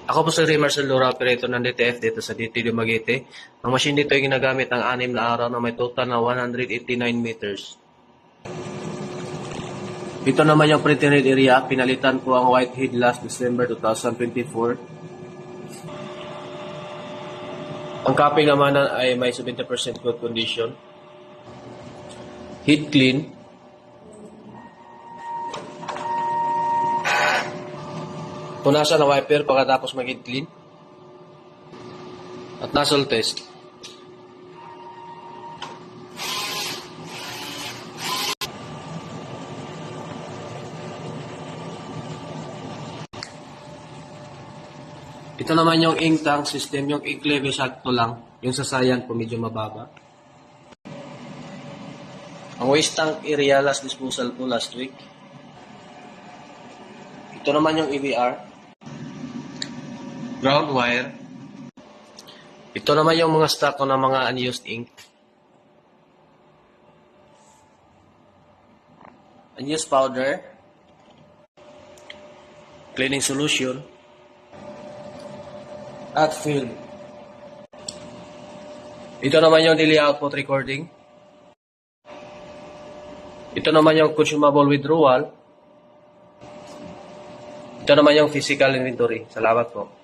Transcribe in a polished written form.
Ako po si Marcel Lura, operator ng DTF dito sa DT Dumaguete. Ang machine dito ay ginagamit ng 6 na araw na may total na 189 meters. Ito naman yung printed area. Pinalitan ko ang white head last December 2024. Ang copy naman ay may 70% good condition. Heat clean. Punasan ng wiper pagkatapos mag-heat clean. At nozzle test. Ito naman yung ink tank system. Yung ink level sakto lang. Yung sasayan po medyo mababa. Ang waste tank area last disposal po last week. Ito naman yung EVR. Ground wire. Ito naman yung mga stock ko ng mga unused ink. Unused powder. Cleaning solution. At film. Ito naman yung daily output recording. Ito naman yung consumable withdrawal. Ito naman yung physical inventory. Salamat po.